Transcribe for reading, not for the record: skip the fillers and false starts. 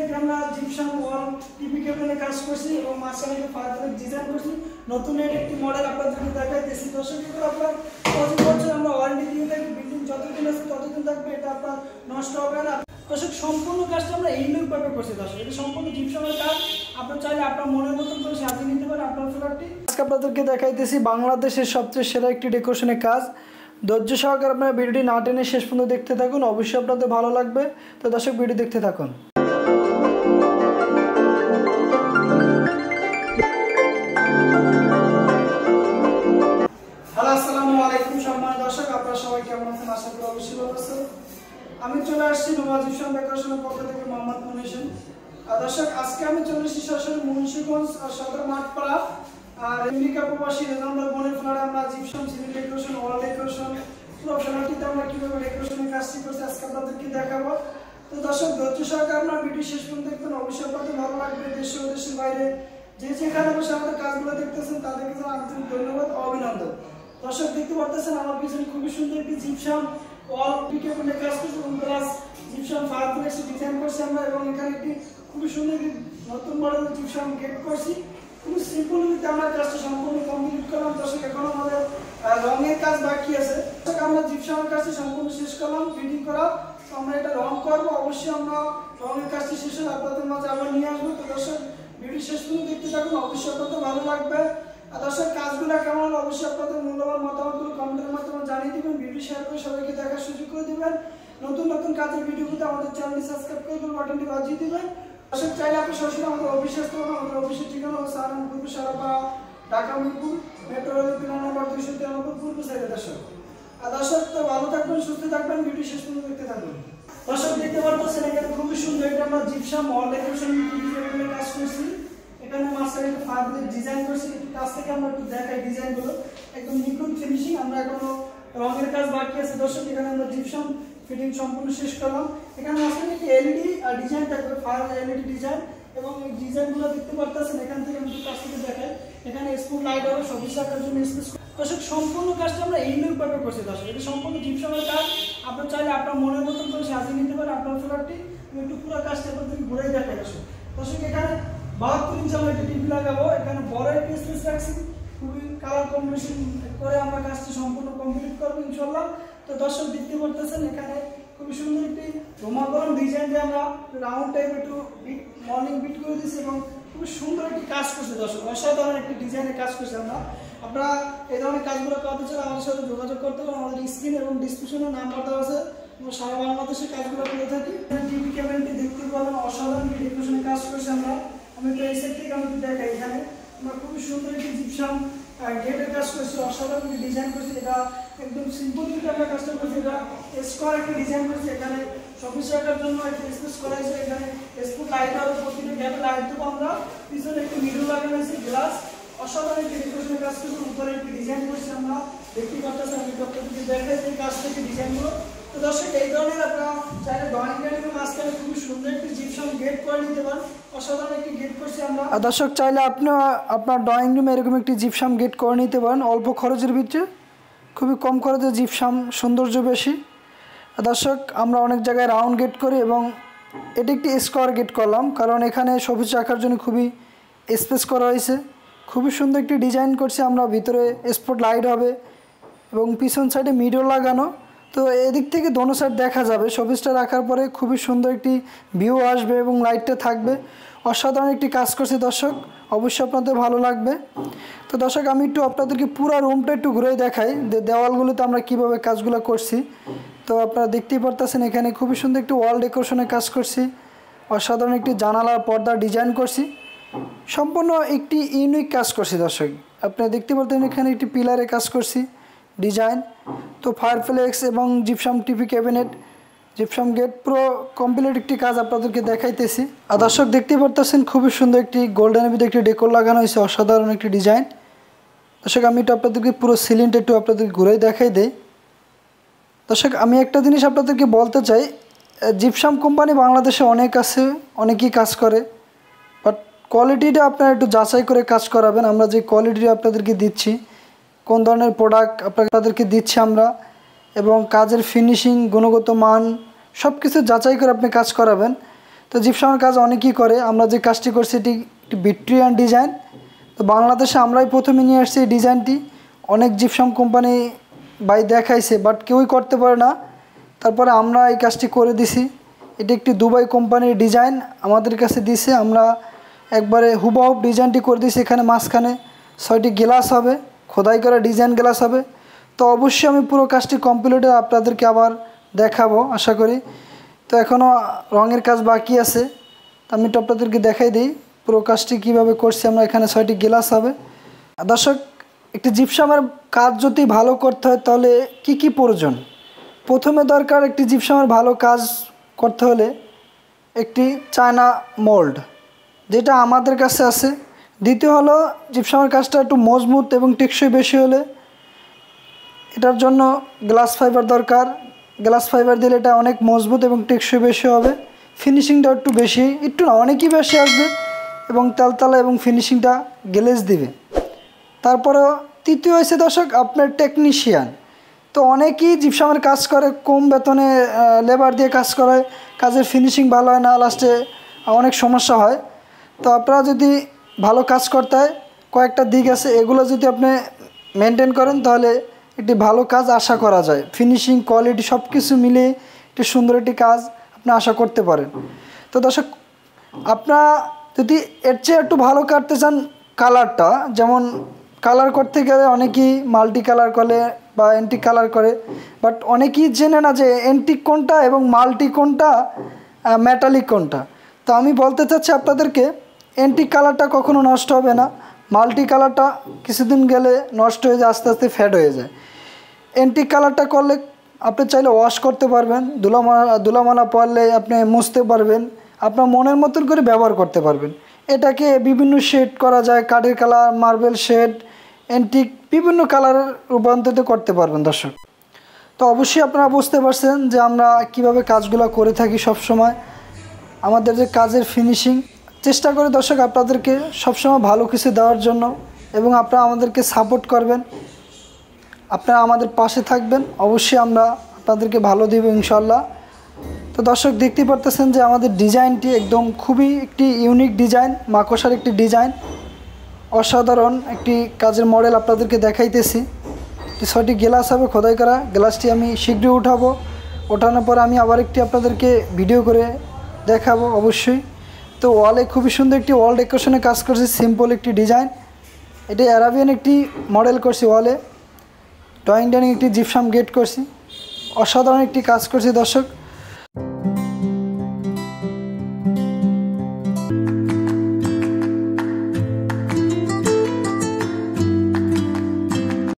থেকে আমরা জিপসাম ওয়াল টিভি কেবিনে কাজ করছি এবং মাঝখানে ফায়ারপ্লেস ডিজাইন করছি। নতুন একটি মডেল আপনাদেরকে দেখাইতেছি। দর্শক আপনার 25 বছর আমরা ওয়ারেন্টি দিয়ে থাকি। বিল্ডিং যতদিন আছে ততদিন থাকবে, এটা আপনার নষ্ট হবে না। দর্শক সম্পূর্ণ কাজটা আমরা ইউনিকভাবে করছি। দর্শক এটা সম্পূর্ণ জিপসামের কাজ। আপনার চাইলে আপনার মনের মতন করে সাজিয়ে নিতে পারেন আপনার ফ্ল্যাটটি। আজকে আপনাদেরকে দেখাইতেছি বাংলাদেশের সবচেয়ে সেরা একটি ডেকোরেশনের কাজ। ধৈর্য সহকারে আপনারা ভিডিওটি না টেনে শেষ পর্যন্ত দেখতে থাকুন, অবশ্যই আপনাদের ভালো লাগবে। তো দর্শক ভিডিও দেখতে থাকুন। হ্যালো, আসসালামু আলাইকুম সম্মানিত দর্শক, আপনারা সবাই কেমন আছেন? আশা করি অবশ্যই ভালো আছেন। আমি চলে আসছি নোভা জিপসাম ডেকোরেশনের পক্ষ থেকে মোহাম্মদ মুনিশন। দর্শক আজকে আমি চলে এসেছি সরাসরি মুন্সিগঞ্জ সদর মাঠপাড়া আর আমেরিকা প্রবাসী রেজাউল বোনের ফ্ল্যাটে। আমরা জিপসাম সিভিল ডেকোরেশন, ওয়াল ডেকোরেশন, পুরো ফ্ল্যাটটিতে আমরা কীভাবে ডেকোরেশনের কাজটি করছি আজকে আপনাদেরকে দেখাবো। তো দর্শক ধৈর্য সহকারে আপনারা ভিডিও শেষ পর্যন্ত দেখবেন, অবশ্যই আপনাদের ভালো লাগবে। দেশে ও দেশের বাইরে যে যেখানে বসে আমাদের কাজগুলো দেখতেছেন তাদেরকে জানাই আন্তরিক ধন্যবাদ ও অভিনন্দন। দর্শক দেখতে পারতেছেন আমার পিছনে খুবই সুন্দর একটি জিপসাম ওয়াল কেবিনে কাজ করছি এবং প্লাস জিপসাম ফায়ারপ্লেস ডিজাইন করছি আমরা, এবং এখানে একটি খুবই সুন্দর একটি নতুন মডেলের জিপসাম গেট করছি। খুবই সিম্পল উইথ আমরা কাজটা সম্পূর্ণ কমপ্লিট করলাম। দর্শক এখন আমাদের রঙের কাজ বাকি আছে। আমরা জিপসামের কাজটি সম্পূর্ণ শেষ করলাম ফিটিং করা। তো আমরা এটা রং করবো, অবশ্যই আমরা রঙের কাজটি শেষ হলে আপনাদের মাঝে আবার নিয়ে আসবো। তো দর্শক ভিডিও শেষ পর্যন্ত দেখতে থাকুন, অবশ্যই আপনাদের ভালো লাগবে। আর দর্শক কাজগুলো কেমন হলো অবশ্যই আপনাদের মূল্যবান মতামতগুলো কমেন্টের মাধ্যমে জানিয়ে দিবেন। ভিডিও শেয়ার করে সবাইকে দেখার সুযোগ করে দিবেন। নতুন নতুন কাজের ভিডিওগুলো আমাদের চ্যানেলটি সাবস্ক্রাইব করে বেল বাটনটি বাজিয়ে দিবেন। দর্শক চাইলে আপনি সরাসরি আমাদের অফিসে আসতে পারবেন। আমাদের অফিসের ঠিকানা হচ্ছে সারানপুর সারাপাড়া, ঢাকা মিরপুর মেট্রো রেল 3 নম্বর 293 পূর্ব সাইডে। দর্শক আর দর্শক তো ভালো থাকবেন, সুস্থ থাকবেন, ভিডিও শেষ পর্যন্ত দেখতে থাকবেন। দর্শক দেখতে পাচ্ছেন এখানে খুবই সুন্দর এটা আমরা জিপসাম ওয়াল ডেকোরেশন কাজ করছি। এখানে মাস্টার একটা ফায়ারপ্লেস ডিজাইন করছি। কাজ থেকে আমরা একটু দেখাই ডিজাইনগুলো একদম নিখুঁত ফিনিশিং। আমরা এখনো রঙের কাজ বাকি আছে। দর্শক এখানে আমরা জিপসাম ফিটিং সম্পূর্ণ শেষ করলাম। এখানে মাঝখানে একটি এলইডি ডিজাইন থাকবে, ফায়ার এলইডি ডিজাইন, এবং এই ডিজাইনগুলো দেখতে পাচ্ছেন এখান থেকে আমি কাছ থেকে দেখাই। এখানে স্পুট লাইট হবে সবুজ রাখার জন্য স্পেস। দর্শক সম্পূর্ণ কাজটা আমরা ইউনিকভাবে করছি। দর্শক এটা সম্পূর্ণ জিপসামের কাজ। আপনার চাইলে আপনার মনের মতন করে সাজিয়ে নিতে পারেন আপনার ফ্ল্যাটটি। আমি একটু পুরো কাজটা আপনাদেরকে ঘুরে দেখাই। দর্শক এখানে 72 ইঞ্চি আমরা একটা টিভি লাগাবো। এখানে বড় একটা স্পেস রাখছি। খুবই কালার কম্বিনেশন করে আমরা কাজটি সম্পূর্ণ কমপ্লিট করবো ইনশাল্লাহ। তো দর্শক দেখতে পারতেছেন এখানে খুবই সুন্দর একটি রোমাগরম ডিজাইন দিয়ে আমরা রাউন্ড টাইপ একটু মর্নিং বিট করে দিচ্ছি এবং খুবই সুন্দর একটি কাজ করছে। দর্শক অসাধারণ একটি ডিজাইনের কাজ করছে আমরা। আপনারা এই ধরনের কাজগুলো করতে চান আমাদের সাথে যোগাযোগ করতে পারেন। আমাদের স্ক্রিন এবং ডিসক্রিপশনে নাম্বার দেওয়া আছে। আমরা সারা বাংলাদেশে কাজগুলো করে থাকি। টিভি ক্যাবিনেটটি দেখতে পাবেন, অসাধারণ ডেকোরেশনের কাজ করছে আমরা। আমি তো এই সাইড থেকে আমি দেখাই। এখানে আমরা খুবই সুন্দর একটি জিপসাম গেটের কাজ করছি, অসাধারণ ডিজাইন করছি। এটা একদম সিম্পল আমরা কাজটা করছি। এটা স্কোয়ার একটা ডিজাইন করছি। এখানে সবুজ রাখার জন্য একটা স্পেস করা হয়েছে। এখানে স্পুট লাইট হবে, প্রতিটা গেটে লাইট দেবো আমরা। পিছনে একটি মিরর লাগানো আছে, গ্লাস। অসাধারণ একটি ডেকোরেশনের কাজ করছি। উপরে একটি ডিজাইন করছি আমরা, দেখতে পাচ্ছেন। আমি ডক্টরকে দেখাই এই কাজ থেকে ডিজাইনগুলো। তো দর্শক এই ধরনের আপনারা চাইলে ড্রয়িং গেটের মাঝখানে খুবই সুন্দর একটি জিপসাম গেট করে নিতে পারেন। অসাধারণ একটি গেট করছি আমরা। আর দর্শক চাইলে আপনি আপনার ড্রয়িং রুমে এরকম একটি জিপসাম গেট করে নিতে পারেন অল্প খরচের ভিতরে। খুবই কম খরচে জিপসাম, সৌন্দর্য বেশি। দর্শক আমরা অনেক জায়গায় রাউন্ড গেট করি এবং এটি একটি স্কোয়ার গেট করলাম, কারণ এখানে সবুজ রাখার জন্য খুবই স্পেস করা হয়েছে। খুবই সুন্দর একটি ডিজাইন করছি আমরা। ভিতরে স্পট লাইট হবে এবং পিছন সাইডে মিরর লাগানো। তো এদিক থেকে দোনো সাইড দেখা যাবে। সবুজটা রাখার পরে খুবই সুন্দর একটি ভিউ আসবে এবং লাইটটা থাকবে। অসাধারণ একটি কাজ করছি দর্শক, অবশ্যই আপনাদের ভালো লাগবে। তো দর্শক আমি একটু আপনাদেরকে পুরো রুমটা একটু ঘুরে দেখাই, দেওয়ালগুলোতে আমরা কিভাবে কাজগুলো করছি। তো আপনারা দেখতেই পারতেছেন এখানে খুবই সুন্দর একটি ওয়াল ডেকোরেশনের কাজ করছি। অসাধারণ একটি জানালার পর্দা ডিজাইন করছি। সম্পূর্ণ একটি ইউনিক কাজ করছি দর্শক। আপনারা দেখতে পারতেন এখানে একটি পিলারে কাজ করছি ডিজাইন। তো ফায়ারপ্লেক্স এবং gypsum TV cabinet, gypsum gate, পুরো কমপ্লিট একটি কাজ আপনাদেরকে দেখাইতেছি। আর দর্শক দেখতে পারতেছেন খুবই সুন্দর একটি গোল্ডেনের ভিতরে একটি ডেকোর লাগানো হয়েছে, অসাধারণ একটি ডিজাইন। দর্শক আমি একটু আপনাদেরকে পুরো সিলিংটা একটু আপনাদেরকে ঘুরেই দেখাই দেই। দর্শক আমি একটা জিনিস আপনাদেরকে বলতে চাই, জিপসাম কোম্পানি বাংলাদেশে অনেক আছে, অনেকেই কাজ করে, বাট কোয়ালিটিটা আপনারা একটু যাচাই করে কাজ করাবেন। আমরা যে কোয়ালিটিটা আপনাদেরকে দিচ্ছি, কোন ধরনের প্রোডাক্ট আপনাদেরকে দিচ্ছি আমরা, এবং কাজের ফিনিশিং, গুণগত মান সব কিছু যাচাই করে আপনি কাজ করাবেন। তো জিপসামের কাজ অনেকেই করে। আমরা যে কাজটি করছি এটি একটি ভিক্টোরিয়ান ডিজাইন। তো বাংলাদেশে আমরাই প্রথমে নিয়ে আসছি এই ডিজাইনটি। অনেক জিপসাম কোম্পানি বাই দেখাইছে, বাট কেউই করতে পারে না। তারপরে আমরা এই কাজটি করে দিছি। এটি একটি দুবাই কোম্পানির ডিজাইন আমাদের কাছে দিছে। আমরা একবারে হুবহু ডিজাইনটি করে দিছি। এখানে মাঝখানে 6টি গ্লাস হবে, খোদাই করা ডিজাইন গ্লাস হবে। তো অবশ্যই আমি পুরো কাজটি কমপ্লিট আপনাদেরকে আবার দেখাবো আশা করি। তো এখনও রঙের কাজ বাকি আছে, তো আমি আপনাদেরকে দেখাই দিই পুরো কাজটি কীভাবে করছি আমরা। এখানে 6টি গ্লাস হবে। দর্শক, একটি জিপসামের কাজ যদি ভালো করতে হয় তাহলে কি কি প্রয়োজন? প্রথমে দরকার একটি জিপসামের ভালো কাজ করতে হলে একটি চায়না মোল্ড, যেটা আমাদের কাছে আছে। দ্বিতীয় হলো জিপসামের কাজটা একটু মজবুত এবং টেকসই বেশি হলে এটার জন্য গ্লাস ফাইবার দরকার। গ্লাস ফাইবার দিলে এটা অনেক মজবুত এবং টেকসই বেশি হবে। ফিনিশিংটা একটু বেশি, একটু না অনেকই বেশি আসবে এবং তালতালা এবং ফিনিশিংটা গ্লেজ দিবে। তারপরেও তৃতীয় হয়েছে দর্শক আপনার টেকনিশিয়ান। তো অনেকেই জিপসামের কাজ করে কম বেতনে, লেবার দিয়ে কাজ করে, কাজের ফিনিশিং ভালো হয় না, লাস্টে অনেক সমস্যা হয়। তো আপনারা যদি ভালো কাজ করতে হয় কয়েকটা দিক আছে, এগুলো যদি আপনি মেনটেন করেন তাহলে একটি ভালো কাজ আশা করা যায়। ফিনিশিং, কোয়ালিটি সব কিছু মিলিয়ে একটি সুন্দর একটি কাজ আপনি আশা করতে পারেন। তো দর্শক, আপনারা যদি এর চেয়ে একটু ভালো কাটতে চান কালারটা, যেমন কালার করতে গেলে অনেকেই মাল্টি কালার করে বা অ্যান্টিক কালার করে, বাট অনেকেই জেনে না যে অ্যান্টিক কোনটা এবং মাল্টি কোনটা, মেটালিক কোনটা। তো আমি বলতে চাচ্ছি আপনাদেরকে, অ্যান্টিক কালারটা কখনো নষ্ট হবে না, মাল্টি কালারটা কিছুদিন গেলে নষ্ট হয়ে যায়, আস্তে আস্তে ফেড হয়ে যায়। অ্যান্টিক কালারটা করলে আপনি চাইলে ওয়াশ করতে পারবেন, ধুলামালা পড়লে আপনি মুছতে পারবেন, আপনার মনের মতন করে ব্যবহার করতে পারবেন। এটাকে বিভিন্ন শেড করা যায়, কাঠের কালার, মার্বেল শেড, অ্যান্টিক বিভিন্ন কালারের রূপান্তরিত করতে পারবেন দর্শক। তো অবশ্যই আপনারা বুঝতে পারছেন যে আমরা কিভাবে কাজগুলো করে থাকি সব সময়। আমাদের যে কাজের ফিনিশিং চেষ্টা করি দর্শক আপনাদেরকে সবসময় ভালো কিছু দেওয়ার জন্য, এবং আপনারা আমাদেরকে সাপোর্ট করবেন, আপনারা আমাদের পাশে থাকবেন। অবশ্যই আমরা আপনাদেরকে ভালো দেব ইনশাল্লাহ। তো দর্শক, দেখতে পারতেছেন যে আমাদের ডিজাইনটি একদম খুবই একটি ইউনিক ডিজাইন, মাকড়সার একটি ডিজাইন, অসাধারণ একটি কাজের মডেল আপনাদেরকে দেখাইতেছি। 6টি গ্লাস হবে খোদাই করা। গ্লাসটি আমি শীঘ্রই উঠাবো, ওঠানোর পর আমি আবার একটি আপনাদেরকে ভিডিও করে দেখাবো অবশ্যই। তো ওয়ালে খুবই সুন্দর একটি ওয়াল ডেকোরেশনে কাজ করছি, সিম্পল একটি ডিজাইন। এটি অ্যারাবিয়ান একটি মডেল করছি ওয়ালে, ড্রয়িং ডাইনিং একটি জিপসাম গেট করছি, অসাধারণ একটি কাজ করছি দর্শক।